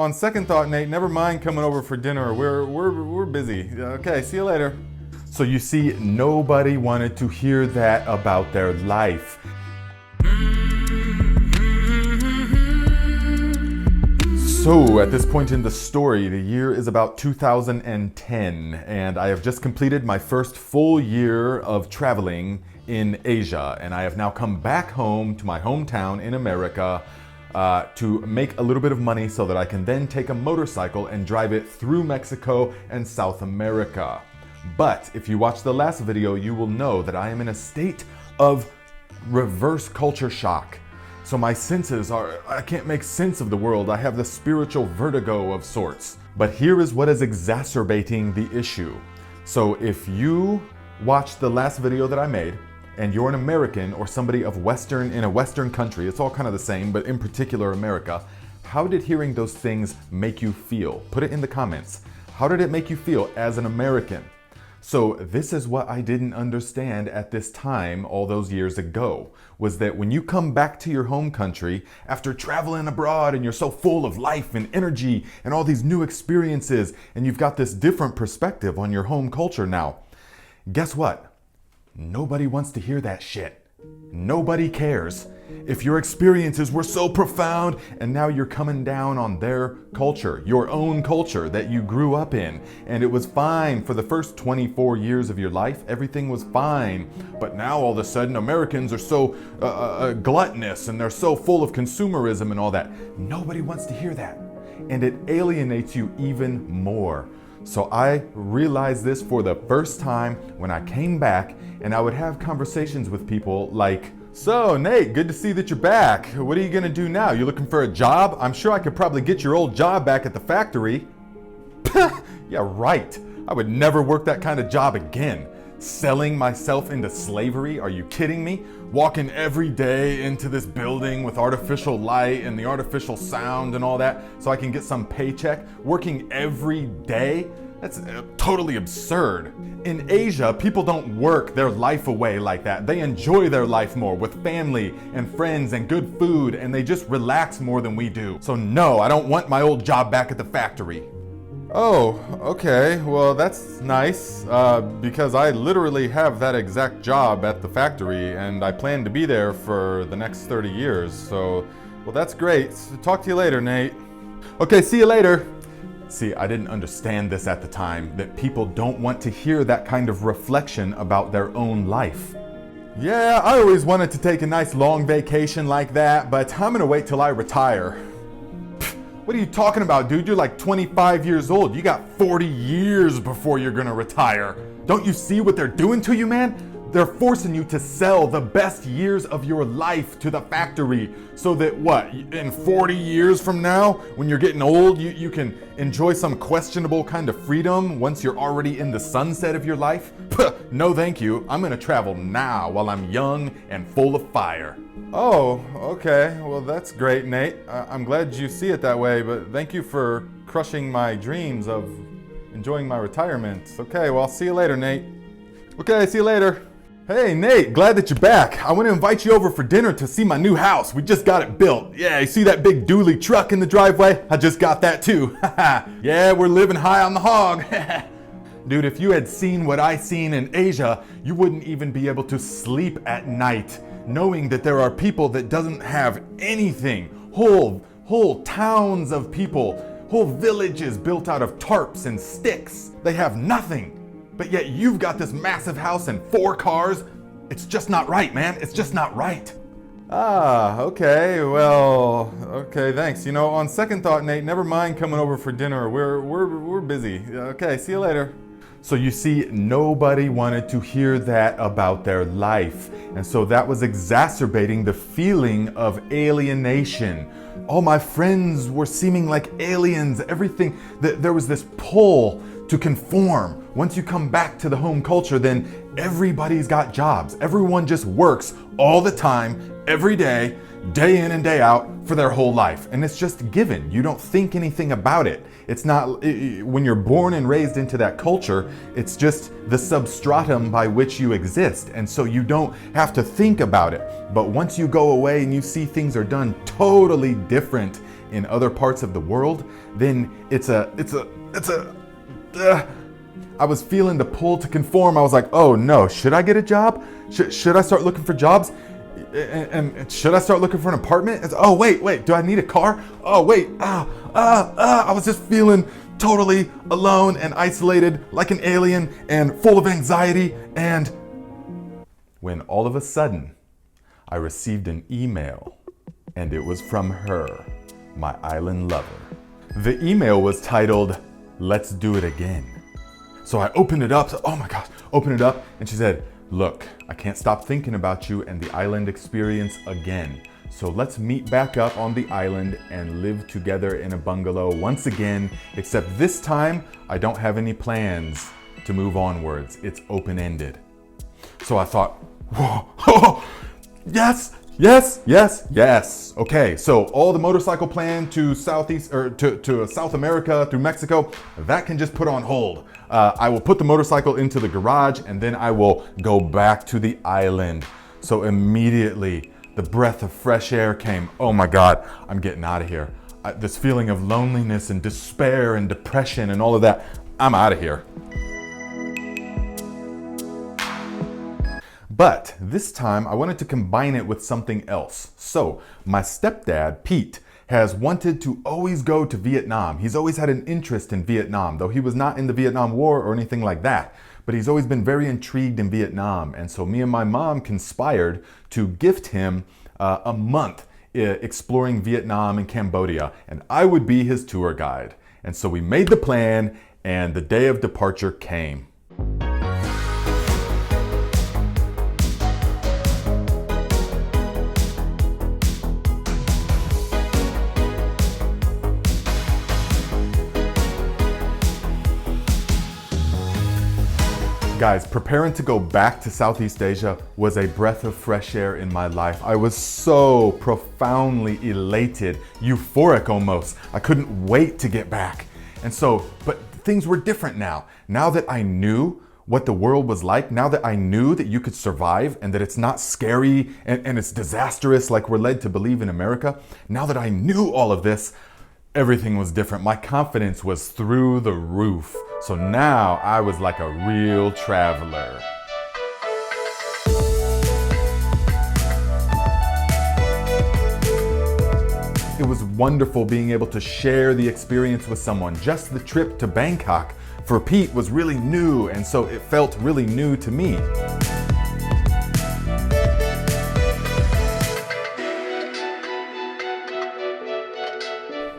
On second thought, Nate, never mind coming over for dinner. We're busy. Okay, see you later. So you see, nobody wanted to hear that about their life. So at this point in the story, the year is about 2010, and I have just completed my first full year of traveling in Asia, and I have now come back home to my hometown in America to make a little bit of money so that I can then take a motorcycle and drive it through Mexico and South America. But if you watch the last video, you will know that I am in a state of reverse culture shock. So my senses I can't make sense of the world. I have the spiritual vertigo of sorts. But here is what is exacerbating the issue. So if you watched the last video that I made, and you're an American or somebody of in a Western country, it's all kind of the same, but in particular America, how did hearing those things make you feel? Put it in the comments. How did it make you feel as an American? So this is what I didn't understand at this time all those years ago, was that when you come back to your home country after traveling abroad and you're so full of life and energy and all these new experiences and you've got this different perspective on your home culture now, guess what? Nobody wants to hear that shit. Nobody cares. If your experiences were so profound and now you're coming down on their culture, your own culture that you grew up in, and it was fine for the first 24 years of your life, everything was fine. But now all of a sudden Americans are so gluttonous and they're so full of consumerism and all that. Nobody wants to hear that. And it alienates you even more. So I realized this for the first time when I came back, and I would have conversations with people like, "So Nate, good to see that you're back. What are you gonna do now? You looking for a job? I'm sure I could probably get your old job back at the factory." Yeah, right. I would never work that kind of job again. Selling myself into slavery? Are you kidding me? Walking every day into this building with artificial light and the artificial sound and all that so I can get some paycheck? Working every day? That's totally absurd. In Asia, people don't work their life away like that. They enjoy their life more with family and friends and good food, and they just relax more than we do. So no, I don't want my old job back at the factory. Oh, okay, well that's nice, because I literally have that exact job at the factory and I plan to be there for the next 30 years, so, well that's great. Talk to you later, Nate. Okay, see you later. See, I didn't understand this at the time, that people don't want to hear that kind of reflection about their own life. Yeah, I always wanted to take a nice long vacation like that, but I'm gonna wait till I retire. What are you talking about, dude? You're like 25 years old. You got 40 years before you're gonna retire. Don't you see what they're doing to you, man? They're forcing you to sell the best years of your life to the factory so that what, in 40 years from now, when you're getting old, you can enjoy some questionable kind of freedom once you're already in the sunset of your life? No thank you. I'm gonna travel now while I'm young and full of fire. Oh, okay. Well, that's great, Nate. I'm glad you see it that way, but thank you for crushing my dreams of enjoying my retirement. Okay, well, I'll see you later, Nate. Okay, see you later. Hey, Nate, glad that you're back. I want to invite you over for dinner to see my new house. We just got it built. Yeah, you see that big dually truck in the driveway? I just got that too. Yeah, we're living high on the hog. Dude, if you had seen what I seen in Asia, you wouldn't even be able to sleep at night, knowing that there are people that doesn't have anything. Whole towns of people, whole villages built out of tarps and sticks. They have nothing. But yet you've got this massive house and 4 cars. It's just not right, man. It's just not right. Ah, okay. Well, okay, thanks. You know, on second thought, Nate, never mind coming over for dinner. We're busy. Okay, see you later. So you see, nobody wanted to hear that about their life. And so that was exacerbating the feeling of alienation. All my friends were seeming like aliens. Everything, there was this pull to conform. Once you come back to the home culture, then everybody's got jobs. Everyone just works all the time, every day, day in and day out for their whole life. And it's just given. You don't think anything about it. It's not, when you're born and raised into that culture, it's just the substratum by which you exist. And so you don't have to think about it. But once you go away and you see things are done totally different in other parts of the world, then I was feeling the pull to conform. I was like, oh no, should I get a job? Should I start looking for jobs? And should I start looking for an apartment? Oh wait, do I need a car? Oh wait, I was just feeling totally alone and isolated like an alien and full of anxiety. And when all of a sudden I received an email, and it was from her, my island lover. The email was titled, "Let's do it again." So I opened it up, and she said, "Look, I can't stop thinking about you and the island experience again. So let's meet back up on the island and live together in a bungalow once again, except this time I don't have any plans to move onwards. It's open-ended." So I thought, whoa, yes. Okay, so all the motorcycle plan to to South America through Mexico, that can just put on hold. I will put the motorcycle into the garage and then I will go back to the island. So immediately the breath of fresh air came. Oh my God, I'm getting out of here. This feeling of loneliness and despair and depression and all of that, I'm out of here. But this time I wanted to combine it with something else. So my stepdad, Pete, has wanted to always go to Vietnam. He's always had an interest in Vietnam, though he was not in the Vietnam War or anything like that. But he's always been very intrigued in Vietnam. And so me and my mom conspired to gift him a month exploring Vietnam and Cambodia. And I would be his tour guide. And so we made the plan and the day of departure came. Guys, preparing to go back to Southeast Asia was a breath of fresh air in my life. I was so profoundly elated, euphoric almost. I couldn't wait to get back. And so, but things were different now. Now that I knew what the world was like, now that I knew that you could survive and that it's not scary and it's disastrous like we're led to believe in America, now that I knew all of this, everything was different. My confidence was through the roof. So now I was like a real traveler. It was wonderful being able to share the experience with someone. Just the trip to Bangkok for Pete was really new, and so it felt really new to me.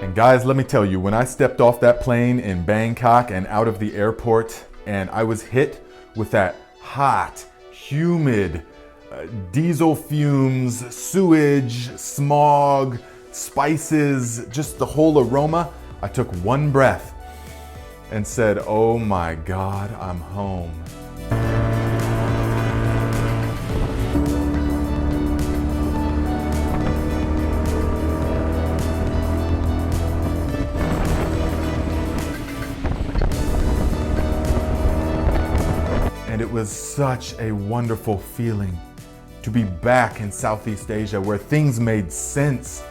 And guys, let me tell you, when I stepped off that plane in Bangkok and out of the airport, and I was hit with that hot, humid, diesel fumes, sewage, smog, spices, just the whole aroma, I took one breath and said, oh my God, I'm home. And it was such a wonderful feeling to be back in Southeast Asia where things made sense.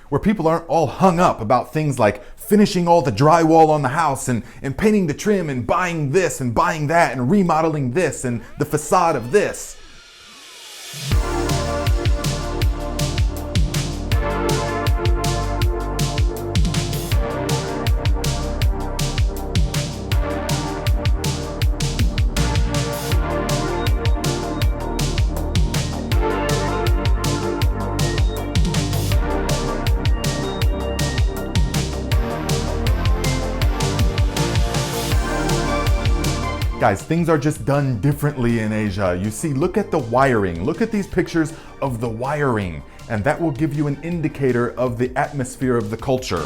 Where people aren't all hung up about things like finishing all the drywall on the house and painting the trim and buying this and buying that and remodeling this and the facade of this. Guys, things are just done differently in Asia. You see, look at the wiring. Look at these pictures of the wiring, and that will give you an indicator of the atmosphere of the culture.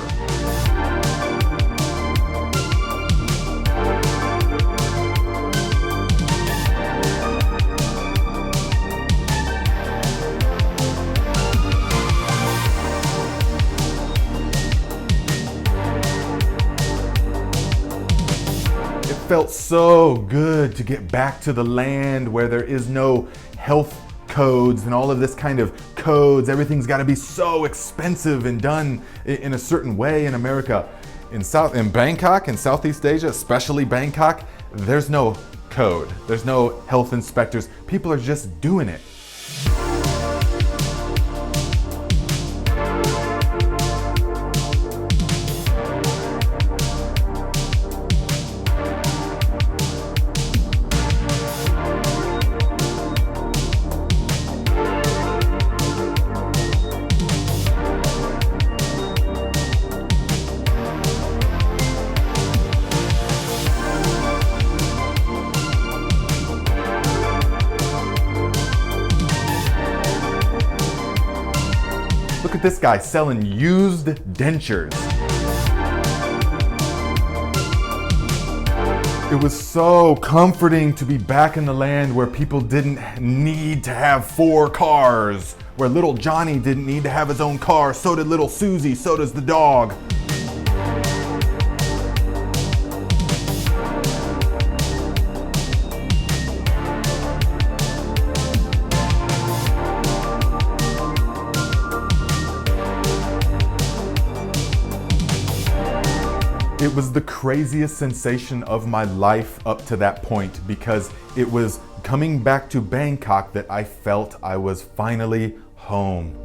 felt so good to get back to the land where there is no health codes and all of this kind of codes. Everything's got to be so expensive and done in a certain way in America. In Bangkok, in Southeast Asia, especially Bangkok, there's no code. There's no health inspectors. People are just doing it. Look at this guy selling used dentures. It was so comforting to be back in the land where people didn't need to have 4 cars, where little Johnny didn't need to have his own car, so did little Susie, so does the dog. It was the craziest sensation of my life up to that point, because it was coming back to Bangkok that I felt I was finally home.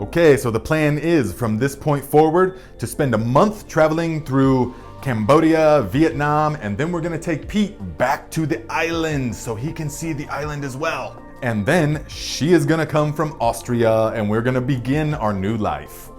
Okay, so the plan is from this point forward to spend a month traveling through Cambodia, Vietnam, and then we're gonna take Pete back to the island so he can see the island as well. And then she is gonna come from Austria and we're gonna begin our new life.